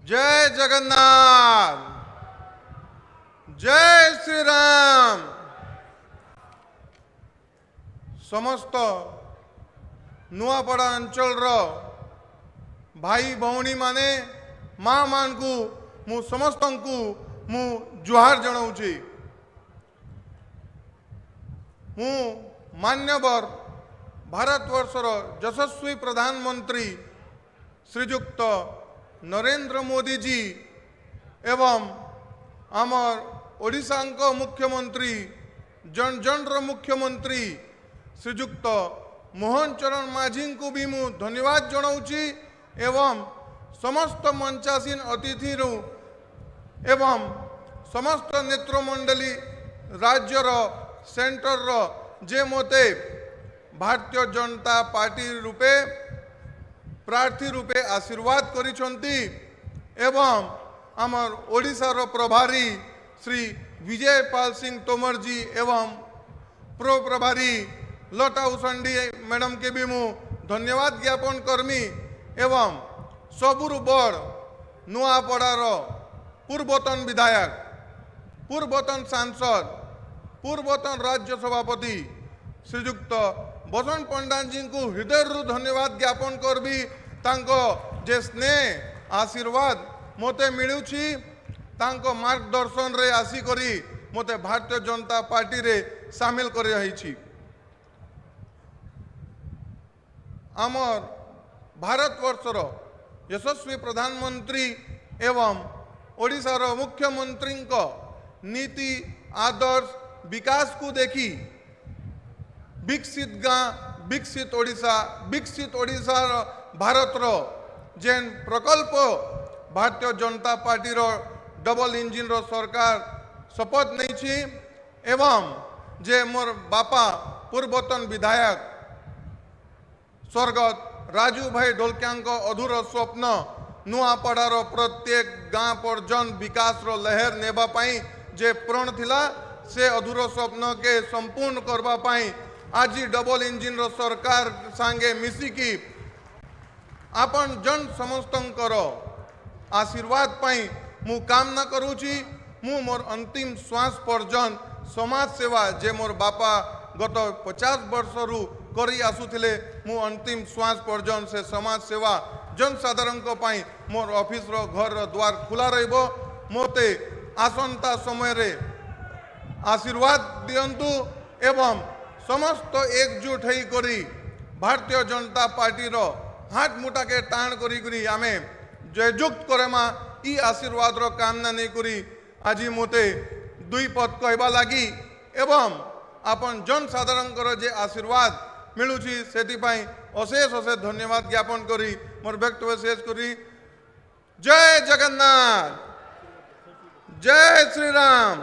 जय जगन्नाथ, जय श्री राम। समस्त नुआपड़ा अंचल भाई भौणी माने माँ मान को मु समस्त को मु जुहार जनाऊँगी। मु मान्यवर भारतवर्षर यशस्वी प्रधानमंत्री श्रीजुक्त नरेंद्र मोदी जी एवं आमर ओडिशा मुख्यमंत्री जन जनर मुख्यमंत्री श्रीजुक्त मोहन चरण माझी को भी मु धन्यवाद जनाऊँगी एवं समस्त मंचासीन अतिथि एवं समस्त नेत्रमंडली राज्यर सेंटर जे मते भारतीय जनता पार्टी रूपे प्रार्थी रूपे आशीर्वाद करिसंती एवं आमर ओडिशार प्रभारी श्री विजय पाल सिंह तोमर जी एवं प्रो प्रभारी लता उषंडी मैडम के भी मु धन्यवाद ज्ञापन करमी एवं सबुरु बड़ नुआपड़ार पूर्वतन विधायक, पूर्वतन सांसद, पूर्वतन राज्य सभापति श्रीजुक्त बसंत पंडा जी को हृदय धन्यवाद ज्ञापन करबी तांको जे स्नेह आशीर्वाद मोते मिलुछि तांको मार्गदर्शन रे आसी करी मोते भारतीय जनता पार्टी रे शामिल कर रही। आमर भारतवर्षर यशस्वी प्रधानमंत्री एवं ओडिशार मुख्यमंत्री नीति आदर्श विकास को देखी विकसित गाँ विकसित ओडिशा विकसित ओडिशा भारत जेन प्रकल्प Bharatiya Janata party double engine सरकार शपथ नहीं एवं जे मोर बापा पूर्वतन विधायक स्वर्गत राजू भाई ढोलकिया अधूर स्वप्न नुआपड़ार प्रत्येक गाँ पर्यंत विकास लहर नेबा पाई जे प्रण थिला से अधूर स्वप्न के संपूर्ण करबा पाई आज डबल इंजिन सरकार सांगे मिसिकी आपन जन समस्तंकर आशीर्वाद पाई मु कामना करूची। मु मोर अंतिम श्वास पर्यंत समाज सेवा जे मोर बापा गत 50 वर्ष रु करी आसुथिले मु अंतिम श्वास पर्यंत से समाज सेवा जनसाधारण को पाई मोर ऑफिस रो घर रो द्वार खुला रहिबो। मोते आसंता समय रे आशीर्वाद दियंतु एवं समस्त एकजुट होई करी भारतीय जनता पार्टी रो हाथ मुठा के टाण करी आमे जयजुक्त करेमा ई आशीर्वाद रो कामना नहीं करी आज मोते दुई पद कहबा लगी एवं आपन जनसाधारण जे आशीर्वाद मिलुची सेति पाई अशेष अशेष धन्यवाद ज्ञापन करी मोर वक्तव्य शेष करी। जय जगन्नाथ, जय श्री राम।